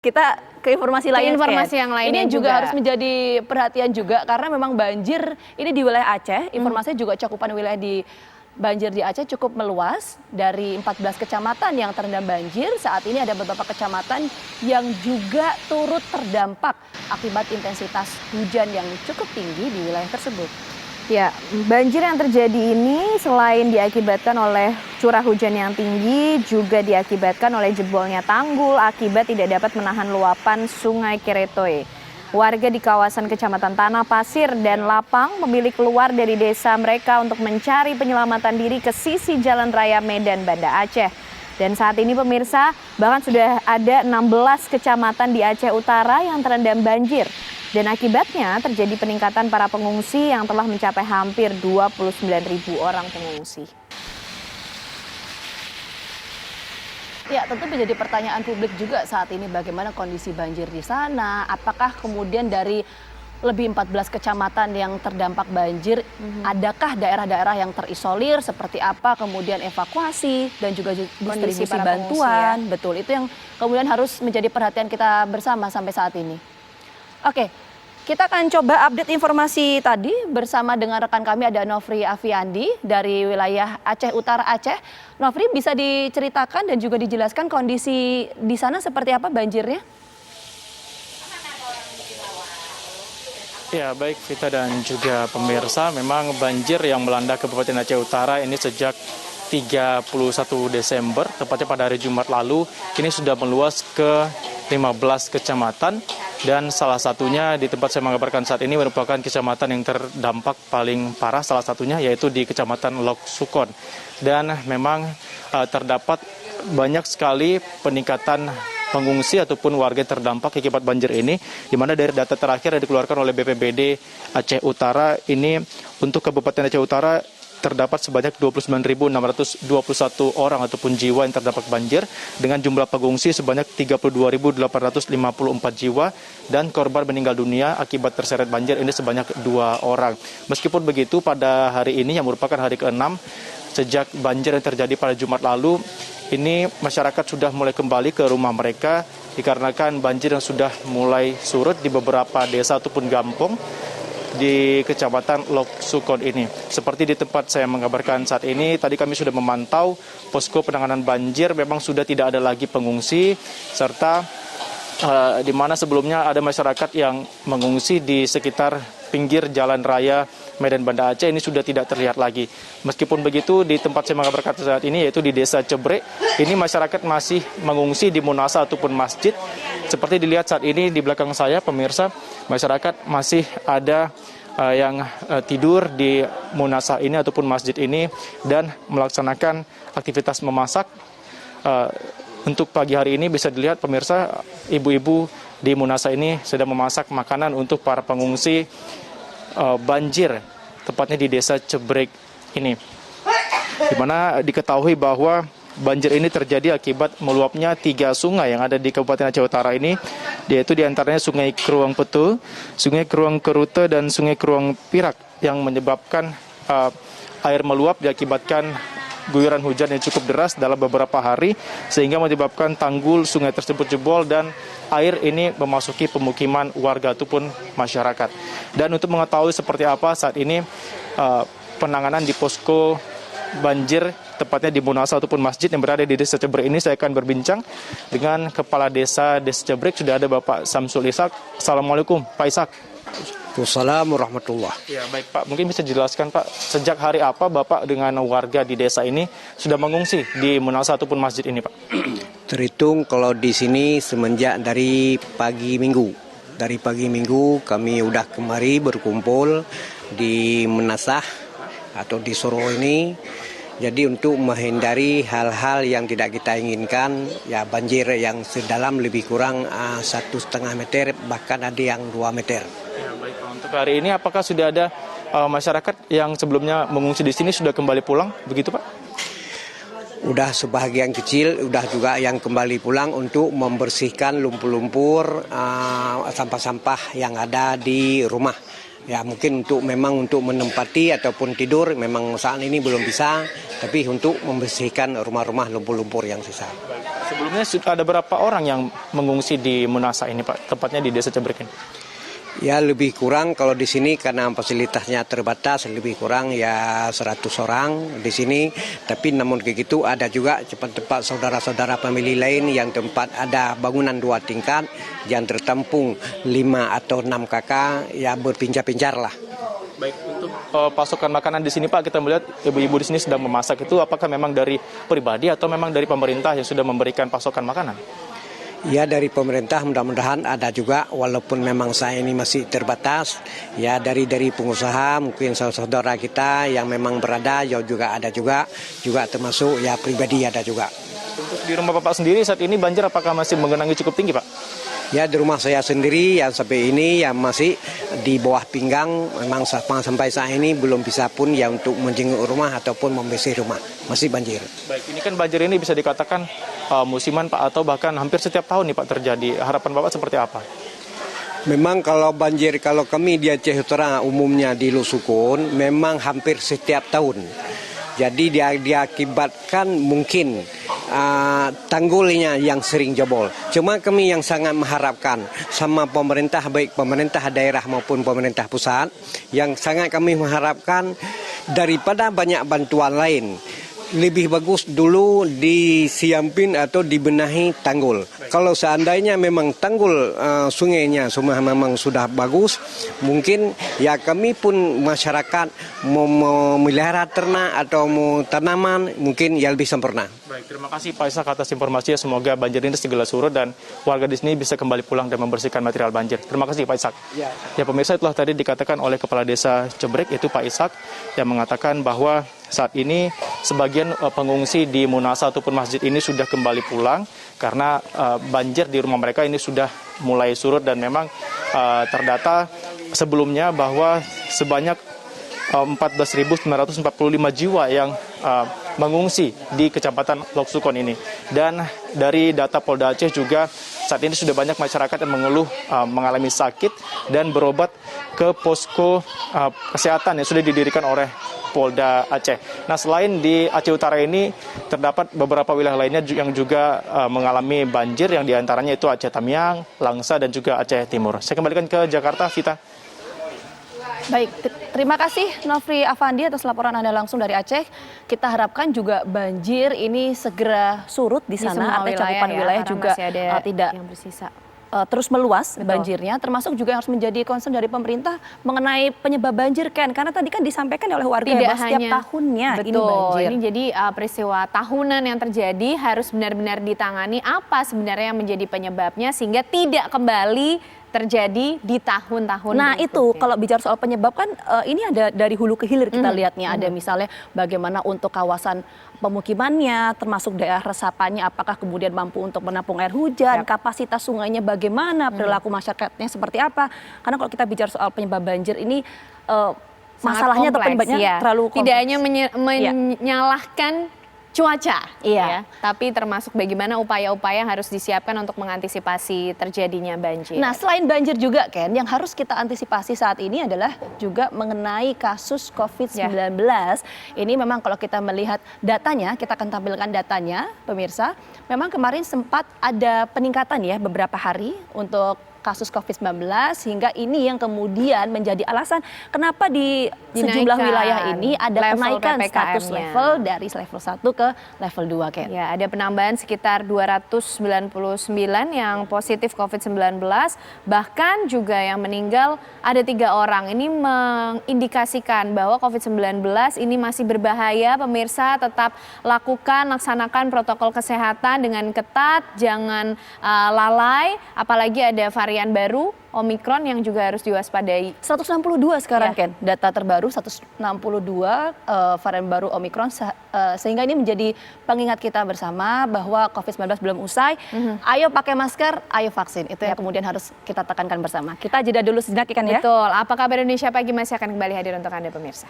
Kita ke informasi lain. Informasi yang lainnya ini juga harus menjadi perhatian juga karena memang banjir ini di wilayah Aceh. Informasinya juga cakupan wilayah di banjir di Aceh cukup meluas. Dari 14 kecamatan yang terendam banjir, saat ini ada beberapa kecamatan yang juga turut terdampak akibat intensitas hujan yang cukup tinggi di wilayah tersebut. Ya, banjir yang terjadi ini selain diakibatkan oleh curah hujan yang tinggi, juga diakibatkan oleh jebolnya tanggul akibat tidak dapat menahan luapan Sungai Keretoe. Warga di kawasan Kecamatan Tanah Pasir dan Lapang memilih keluar dari desa mereka untuk mencari penyelamatan diri ke sisi Jalan Raya Medan Banda Aceh. Dan saat ini pemirsa, bahkan sudah ada 16 kecamatan di Aceh Utara yang terendam banjir. Dan akibatnya terjadi peningkatan para pengungsi yang telah mencapai hampir 29.000 orang pengungsi. Ya, tentu menjadi pertanyaan publik juga saat ini bagaimana kondisi banjir di sana. Apakah kemudian dari lebih 14 kecamatan yang terdampak banjir, adakah daerah-daerah yang terisolir, seperti apa kemudian evakuasi dan juga distribusi bantuan. Betul, itu yang kemudian harus menjadi perhatian kita bersama sampai saat ini. Oke, kita akan coba update informasi tadi bersama dengan rekan kami ada Nofri Afiandi dari wilayah Aceh Utara Aceh. Nofri, bisa diceritakan dan juga dijelaskan kondisi di sana seperti apa banjirnya? Ya, baik Vita dan juga pemirsa, memang banjir yang melanda Kabupaten Aceh Utara ini sejak 31 Desember, tepatnya pada hari Jumat lalu, ini sudah meluas ke 15 kecamatan dan salah satunya di tempat saya mengabarkan saat ini merupakan kecamatan yang terdampak paling parah, salah satunya yaitu di Kecamatan Lok Sukon. Dan memang terdapat banyak sekali peningkatan pengungsi ataupun warga terdampak akibat banjir ini, di mana dari data terakhir yang dikeluarkan oleh BPBD Aceh Utara ini untuk Kabupaten Aceh Utara terdapat sebanyak 29.621 orang ataupun jiwa yang terdampak banjir dengan jumlah pengungsi sebanyak 32.854 jiwa dan korban meninggal dunia akibat terseret banjir ini sebanyak 2 orang. Meskipun begitu, pada hari ini yang merupakan hari ke-6 sejak banjir yang terjadi pada Jumat lalu, ini masyarakat sudah mulai kembali ke rumah mereka dikarenakan banjir yang sudah mulai surut di beberapa desa ataupun kampung di Kecamatan Lok Sukon ini. Seperti di tempat saya mengabarkan saat ini, tadi kami sudah memantau posko penanganan banjir, memang sudah tidak ada lagi pengungsi, serta di mana sebelumnya ada masyarakat yang mengungsi di sekitar pinggir jalan raya Medan Banda Aceh ini sudah tidak terlihat lagi. Meskipun begitu, di tempat saya mengabarkan saat ini yaitu di Desa Cebrek, ini masyarakat masih mengungsi di munasa ataupun masjid. Seperti dilihat saat ini di belakang saya, pemirsa, masyarakat masih ada yang tidur di munasa ini ataupun masjid ini dan melaksanakan aktivitas memasak. Untuk pagi hari ini bisa dilihat pemirsa, ibu-ibu di munasa ini sedang memasak makanan untuk para pengungsi banjir, tepatnya di Desa Cebrek ini. Di mana diketahui bahwa banjir ini terjadi akibat meluapnya 3 sungai yang ada di Kabupaten Aceh Utara ini, yaitu diantaranya Sungai Keruang Petu, Sungai Keruang Kerute, dan Sungai Keruang Pirak yang menyebabkan air meluap diakibatkan guyuran hujan yang cukup deras dalam beberapa hari sehingga menyebabkan tanggul sungai tersebut jebol dan air ini memasuki pemukiman warga ataupun masyarakat. Dan untuk mengetahui seperti apa saat ini penanganan di posko banjir tepatnya di munasa ataupun masjid yang berada di Desa Cebrek ini, saya akan berbincang dengan Kepala Desa Cebrek. Sudah ada Bapak Samsul Ishak. Assalamualaikum Pak Ishak. Assalamualaikum warahmatullahi. Ya, baik Pak, mungkin bisa dijelaskan Pak, sejak hari apa Bapak dengan warga di desa ini sudah mengungsi di munasa ataupun masjid ini Pak? Terhitung kalau di sini semenjak dari pagi Minggu. Dari pagi Minggu kami udah kemari berkumpul di Menasah atau di Soro ini. Jadi untuk menghindari hal-hal yang tidak kita inginkan, ya banjir yang sedalam lebih kurang 1,5 meter, bahkan ada yang 2 meter. Ya, baik Pak. Untuk hari ini apakah sudah ada masyarakat yang sebelumnya mengungsi di sini sudah kembali pulang, begitu Pak? Udah sebahagian kecil, udah juga yang kembali pulang untuk membersihkan lumpur-lumpur, sampah-sampah yang ada di rumah. Ya mungkin memang untuk menempati ataupun tidur memang saat ini belum bisa, tapi untuk membersihkan rumah-rumah lumpur-lumpur yang sisa. Sebelumnya ada berapa orang yang mengungsi di Munasa ini Pak, tepatnya di Desa Cebrek ini? Ya lebih kurang kalau di sini karena fasilitasnya terbatas lebih kurang ya 100 orang di sini. Tapi namun begitu ada juga tempat saudara-saudara pemilih lain yang tempat ada bangunan 2 tingkat yang tertampung 5 atau 6 kakak ya berpincar-pincar lah. Baik, untuk pasokan makanan di sini Pak, kita melihat ibu-ibu di sini sedang memasak itu apakah memang dari pribadi atau memang dari pemerintah yang sudah memberikan pasokan makanan? Ya dari pemerintah mudah-mudahan ada juga walaupun memang saya ini masih terbatas ya dari pengusaha mungkin saudara kita yang memang berada ya juga ada juga termasuk ya pribadi ada juga. Untuk di rumah Bapak sendiri saat ini banjir apakah masih menggenangi cukup tinggi Pak? Ya di rumah saya sendiri yang sampai ini ya masih di bawah pinggang memang sampai saat ini belum bisa pun ya untuk menjenguk rumah ataupun membersih rumah masih banjir. Baik, ini kan banjir ini bisa dikatakan musiman Pak atau bahkan hampir setiap tahun nih Pak terjadi. Harapan Bapak seperti apa? Memang kalau banjir kalau kami di Aceh Utara umumnya di Lusukun memang hampir setiap tahun. Jadi diakibatkan mungkin tanggulnya yang sering jebol. Cuma kami yang sangat mengharapkan sama pemerintah baik pemerintah daerah maupun pemerintah pusat yang sangat kami mengharapkan daripada banyak bantuan lain. Lebih bagus dulu disiampin atau dibenahi tanggul. Kalau seandainya memang tanggul sungainya semua memang sudah bagus, mungkin ya kami pun masyarakat mau memelihara ternak atau mau tanaman mungkin ya lebih sempurna. Baik, terima kasih Pak Ishak atas informasinya. Semoga banjir ini segera surut dan warga di sini bisa kembali pulang dan membersihkan material banjir. Terima kasih Pak Ishak. Ya pemirsa, itulah tadi dikatakan oleh Kepala Desa Cebrek itu Pak Ishak yang mengatakan bahwa saat ini sebagian pengungsi di Munasa ataupun masjid ini sudah kembali pulang karena banjir di rumah mereka ini sudah mulai surut dan memang terdata sebelumnya bahwa sebanyak 14.945 jiwa yang mengungsi di Kecamatan Loksukon ini. Dan dari data Polda Aceh juga saat ini sudah banyak masyarakat yang mengeluh mengalami sakit dan berobat ke posko kesehatan yang sudah didirikan oleh Polda Aceh. Nah, selain di Aceh Utara ini terdapat beberapa wilayah lainnya yang juga mengalami banjir yang diantaranya itu Aceh Tamiang, Langsa dan juga Aceh Timur. Saya kembalikan ke Jakarta, Vita. Baik, terima kasih Nofri Afandi atas laporan Anda langsung dari Aceh. Kita harapkan juga banjir ini segera surut di sana, artinya cakupan wilayah juga tidak yang bersisa. Terus meluas. Betul. Banjirnya, termasuk juga yang harus menjadi concern dari pemerintah mengenai penyebab banjir, Ken. Karena tadi kan disampaikan oleh warga Tidak setiap hanya, tahunnya betul, ini banjir. Ini jadi peristiwa tahunan yang terjadi harus benar-benar ditangani apa sebenarnya yang menjadi penyebabnya sehingga tidak kembali terjadi di tahun-tahun Nah berikutnya. itu kalau bicara soal penyebab kan ini ada dari hulu ke hilir kita lihatnya. Ada misalnya bagaimana untuk kawasan pemukimannya, termasuk daerah resapannya, apakah kemudian mampu untuk menampung air hujan, kapasitas sungainya bagaimana, perilaku masyarakatnya seperti apa. Karena kalau kita bicara soal penyebab banjir ini masalahnya atau penyebabnya terlalu kompleks. Tidak hanya menyalahkan cuaca, Iya. tapi termasuk bagaimana upaya-upaya yang harus disiapkan untuk mengantisipasi terjadinya banjir. Nah, selain banjir juga, Ken, yang harus kita antisipasi saat ini adalah juga mengenai kasus COVID-19. Ini memang kalau kita melihat datanya, kita akan tampilkan datanya, pemirsa. Memang kemarin sempat ada peningkatan ya beberapa hari untuk kasus COVID-19 hingga ini yang kemudian menjadi alasan kenapa di sejumlah wilayah ini ada kenaikan status level dari level 1 ke level 2, Ken. Ya, ada penambahan sekitar 299 yang positif COVID-19, bahkan juga yang meninggal ada 3 orang. Ini mengindikasikan bahwa COVID-19 ini masih berbahaya. Pemirsa tetap laksanakan protokol kesehatan dengan ketat, jangan lalai, apalagi ada varian baru Omikron yang juga harus diwaspadai. 162 sekarang, Ken. Data terbaru 162 varian baru Omikron, sehingga ini menjadi pengingat kita bersama bahwa COVID-19 belum usai. Ayo pakai masker, ayo vaksin. Itu yang kemudian harus kita tekankan bersama. Kita jeda dulu sejenak, Ken, ya. Betul. Apa kabar Indonesia Pagi masih akan kembali hadir untuk Anda pemirsa.